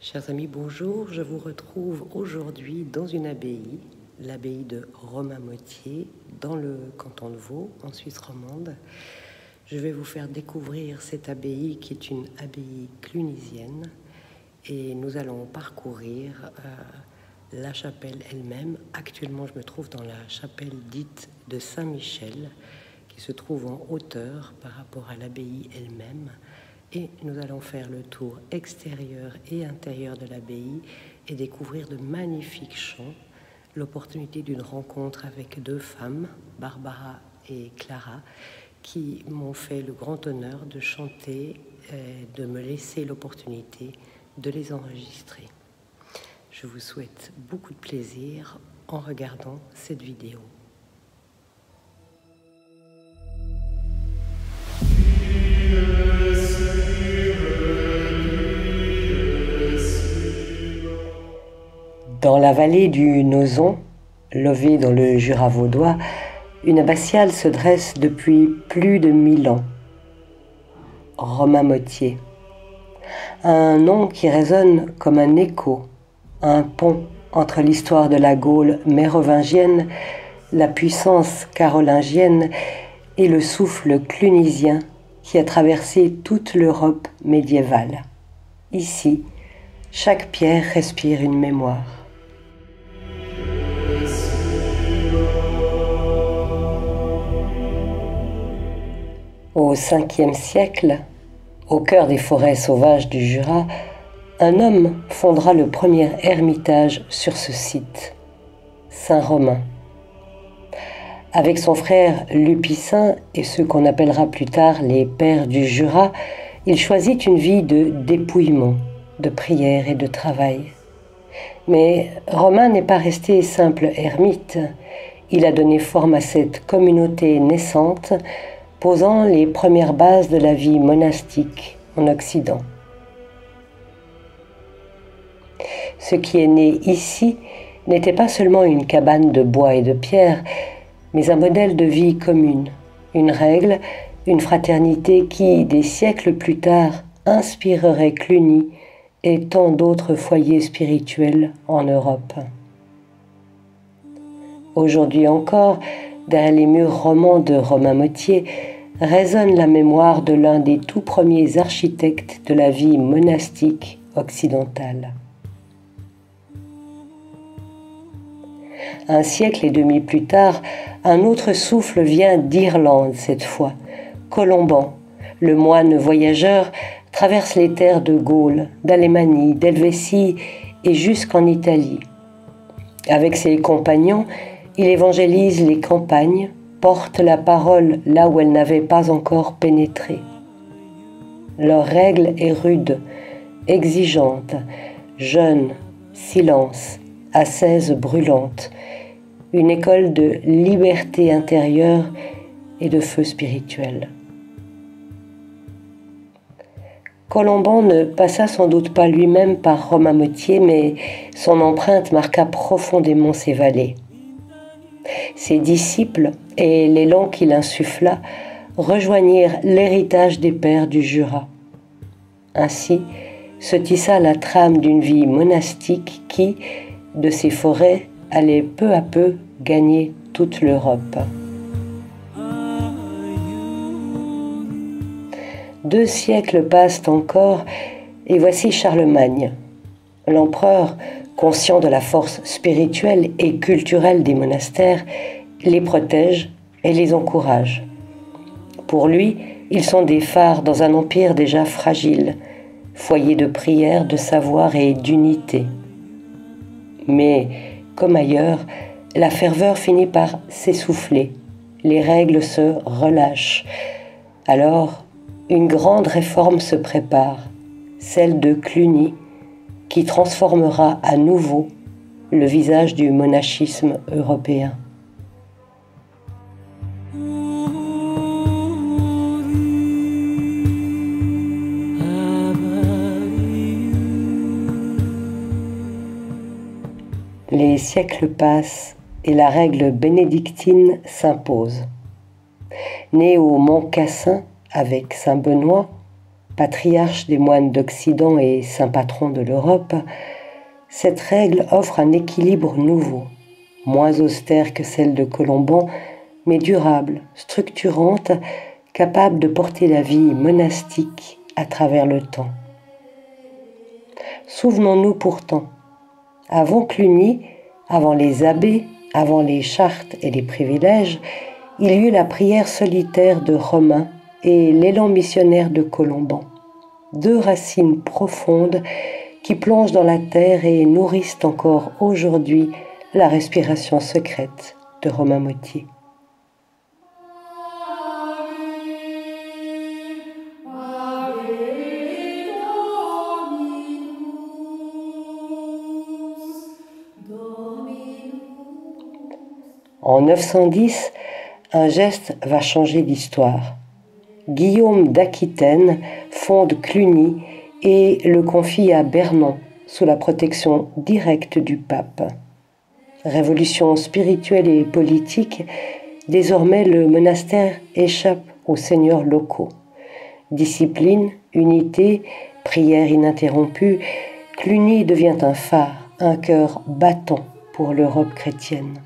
Chers amis, bonjour. Je vous retrouve aujourd'hui dans une abbaye, l'abbaye de Romainmôtier, dans le canton de Vaud, en Suisse romande. Je vais vous faire découvrir cette abbaye qui est une abbaye clunisienne et nous allons parcourir la chapelle elle-même. Actuellement, je me trouve dans la chapelle dite de Saint-Michel, qui se trouve en hauteur par rapport à l'abbaye elle-même. Et nous allons faire le tour extérieur et intérieur de l'abbaye et découvrir de magnifiques chants, l'opportunité d'une rencontre avec deux femmes, Barbara et Clara, qui m'ont fait le grand honneur de chanter, de me laisser l'opportunité de les enregistrer. Je vous souhaite beaucoup de plaisir en regardant cette vidéo. Dans la vallée du Nozon, levée dans le Jura vaudois, une abbatiale se dresse depuis plus de 1000 ans. Romainmôtier. Un nom qui résonne comme un écho, un pont entre l'histoire de la Gaule mérovingienne, la puissance carolingienne et le souffle clunisien qui a traversé toute l'Europe médiévale. Ici, chaque pierre respire une mémoire. Au 5e siècle, au cœur des forêts sauvages du Jura, un homme fondera le premier ermitage sur ce site, Saint-Romain. Avec son frère Lupicin et ceux qu'on appellera plus tard les pères du Jura, il choisit une vie de dépouillement, de prière et de travail. Mais Romain n'est pas resté simple ermite. Il a donné forme à cette communauté naissante, posant les premières bases de la vie monastique en Occident. Ce qui est né ici n'était pas seulement une cabane de bois et de pierre, mais un modèle de vie commune, une règle, une fraternité qui, des siècles plus tard, inspirerait Cluny et tant d'autres foyers spirituels en Europe. Aujourd'hui encore, derrière les murs romans de Romainmôtier, résonne la mémoire de l'un des tout premiers architectes de la vie monastique occidentale. Un siècle et demi plus tard, un autre souffle vient d'Irlande cette fois. Colomban, le moine voyageur, traverse les terres de Gaule, d'Alémanie, d'Helvétie et jusqu'en Italie. Avec ses compagnons, il évangélise les campagnes, porte la parole là où elle n'avait pas encore pénétré. Leur règle est rude, exigeante, jeûne, silence, ascèse brûlante, une école de liberté intérieure et de feu spirituel. Colomban ne passa sans doute pas lui-même par Romainmôtier, mais son empreinte marqua profondément ses vallées. Ses disciples et l'élan qu'il insuffla rejoignirent l'héritage des pères du Jura. Ainsi se tissa la trame d'une vie monastique qui, de ses forêts, allait peu à peu gagner toute l'Europe. 2 siècles passent encore et voici Charlemagne. L'empereur, conscient de la force spirituelle et culturelle des monastères, les protège et les encourage. Pour lui, ils sont des phares dans un empire déjà fragile, foyer de prière, de savoir et d'unité. Mais, comme ailleurs, la ferveur finit par s'essouffler, les règles se relâchent. Alors, une grande réforme se prépare, celle de Cluny, qui transformera à nouveau le visage du monachisme européen. Les siècles passent et la règle bénédictine s'impose. Né au Mont Cassin avec saint Benoît, patriarche des moines d'Occident et saint patron de l'Europe, cette règle offre un équilibre nouveau, moins austère que celle de Colomban, mais durable, structurante, capable de porter la vie monastique à travers le temps. Souvenons-nous pourtant, avant Cluny, avant les abbés, avant les chartes et les privilèges, il y eut la prière solitaire de Romain et l'élan missionnaire de Colomban, deux racines profondes qui plongent dans la terre et nourrissent encore aujourd'hui la respiration secrète de Romain Motier. En 910, un geste va changer l'histoire. Guillaume d'Aquitaine fonde Cluny et le confie à Bernon sous la protection directe du pape. Révolution spirituelle et politique, désormais le monastère échappe aux seigneurs locaux. Discipline, unité, prière ininterrompue, Cluny devient un phare, un cœur battant pour l'Europe chrétienne.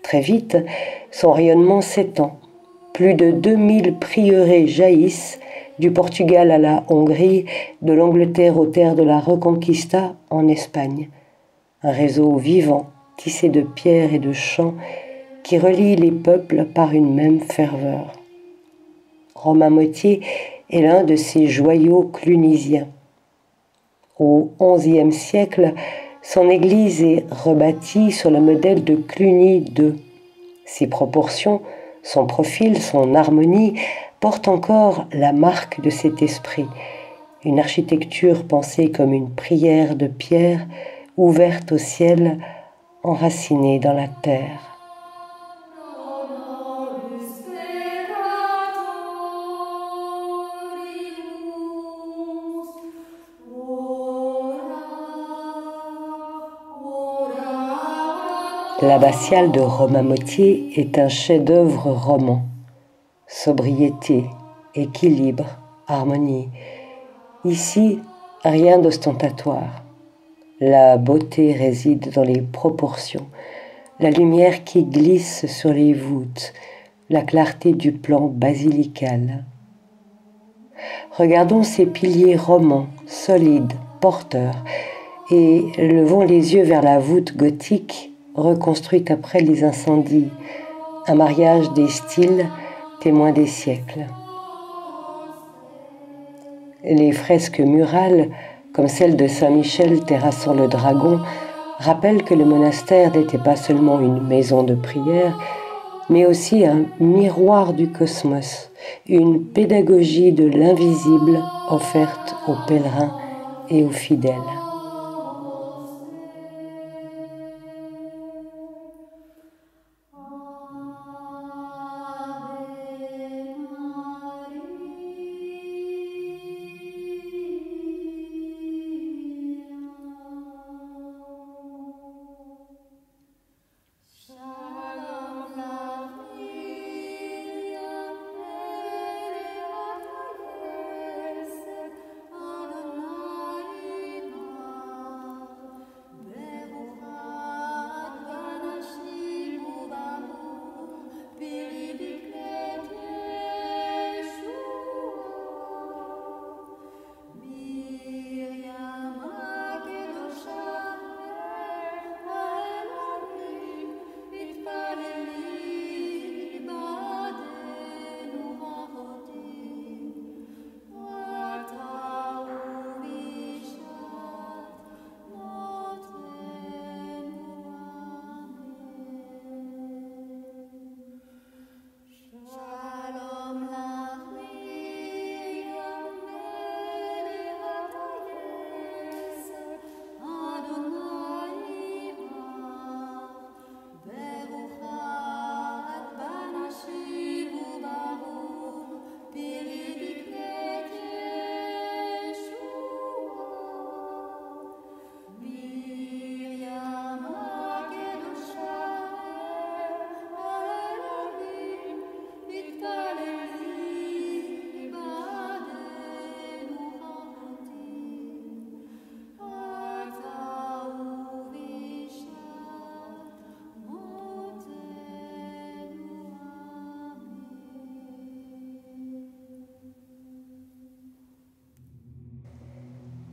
Très vite, son rayonnement s'étend. Plus de 2000 prieurés jaillissent, du Portugal à la Hongrie, de l'Angleterre aux terres de la Reconquista en Espagne. Un réseau vivant, tissé de pierres et de chants, qui relie les peuples par une même ferveur. Romain Motier est l'un de ces joyaux clunisiens. Au XIe siècle, son église est rebâtie sur le modèle de Cluny II. Ses proportions, son profil, son harmonie portent encore la marque de cet esprit. Une architecture pensée comme une prière de pierre, ouverte au ciel, enracinée dans la terre. L'abbatiale de Romain Motier est un chef-d'œuvre roman. Sobriété, équilibre, harmonie. Ici, rien d'ostentatoire. La beauté réside dans les proportions, la lumière qui glisse sur les voûtes, la clarté du plan basilical. Regardons ces piliers romans, solides, porteurs, et levons les yeux vers la voûte gothique reconstruite après les incendies, un mariage des styles témoin des siècles. Les fresques murales, comme celle de Saint-Michel terrassant le dragon, rappellent que le monastère n'était pas seulement une maison de prière, mais aussi un miroir du cosmos, une pédagogie de l'invisible offerte aux pèlerins et aux fidèles.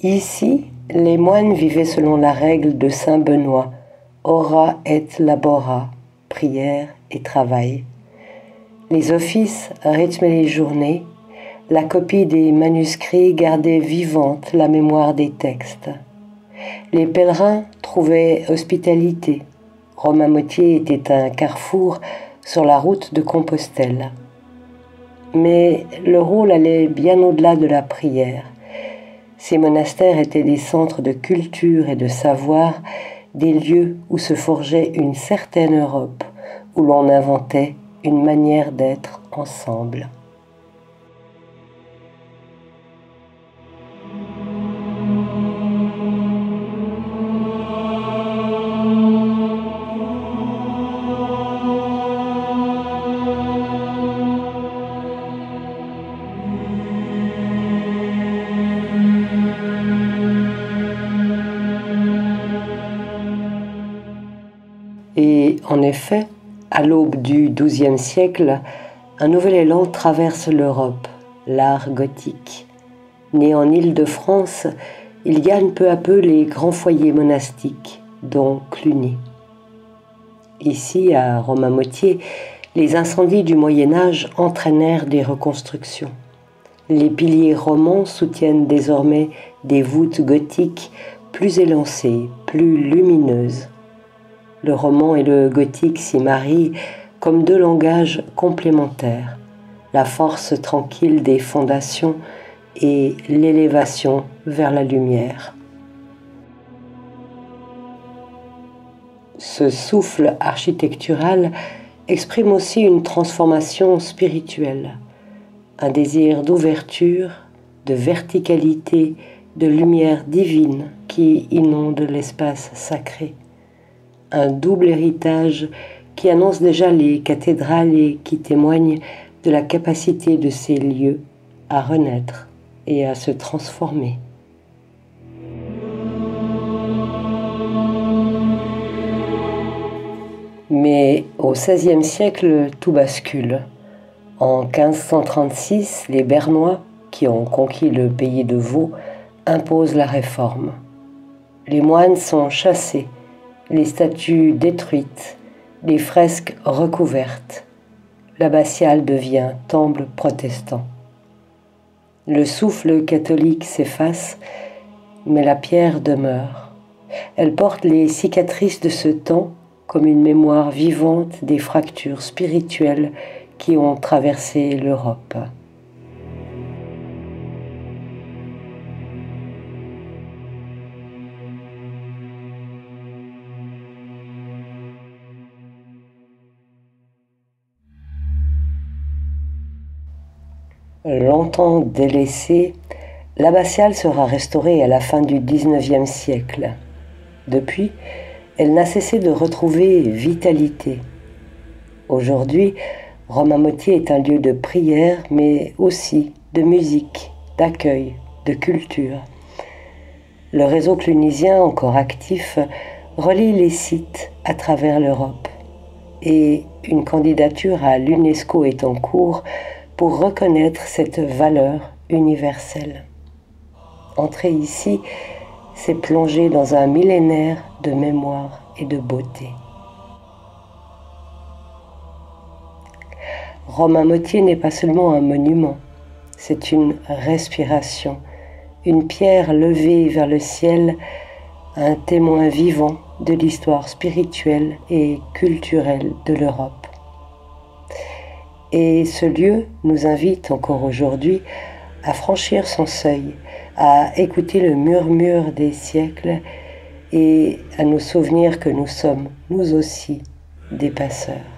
Ici, les moines vivaient selon la règle de saint Benoît, ora et labora, prière et travail. Les offices rythmaient les journées, la copie des manuscrits gardait vivante la mémoire des textes. Les pèlerins trouvaient hospitalité. Romainmôtier était un carrefour sur la route de Compostelle. Mais le rôle allait bien au-delà de la prière. Ces monastères étaient des centres de culture et de savoir, des lieux où se forgeait une certaine Europe, où l'on inventait une manière d'être ensemble. Et en effet, à l'aube du XIIe siècle, un nouvel élan traverse l'Europe, l'art gothique. Né en Île-de-France, il gagne peu à peu les grands foyers monastiques, dont Cluny. Ici, à Romainmôtier, les incendies du Moyen-Âge entraînèrent des reconstructions. Les piliers romans soutiennent désormais des voûtes gothiques plus élancées, plus lumineuses. Le roman et le gothique s'y marient comme deux langages complémentaires, la force tranquille des fondations et l'élévation vers la lumière. Ce souffle architectural exprime aussi une transformation spirituelle, un désir d'ouverture, de verticalité, de lumière divine qui inonde l'espace sacré. Un double héritage qui annonce déjà les cathédrales et qui témoigne de la capacité de ces lieux à renaître et à se transformer. Mais au XVIe siècle, tout bascule. En 1536, les Bernois, qui ont conquis le pays de Vaud, imposent la réforme. Les moines sont chassés, les statues détruites, les fresques recouvertes. L'abbatiale devient temple protestant. Le souffle catholique s'efface, mais la pierre demeure. Elle porte les cicatrices de ce temps comme une mémoire vivante des fractures spirituelles qui ont traversé l'Europe. Longtemps délaissée, l'abbatiale sera restaurée à la fin du XIXe siècle. Depuis, elle n'a cessé de retrouver vitalité. Aujourd'hui, Romainmôtier est un lieu de prière, mais aussi de musique, d'accueil, de culture. Le réseau clunysien, encore actif, relie les sites à travers l'Europe. Et une candidature à l'UNESCO est en cours pour reconnaître cette valeur universelle. Entrer ici, c'est plonger dans un millénaire de mémoire et de beauté. Romainmôtier n'est pas seulement un monument, c'est une respiration, une pierre levée vers le ciel, un témoin vivant de l'histoire spirituelle et culturelle de l'Europe. Et ce lieu nous invite encore aujourd'hui à franchir son seuil, à écouter le murmure des siècles et à nous souvenir que nous sommes, nous aussi, des passeurs.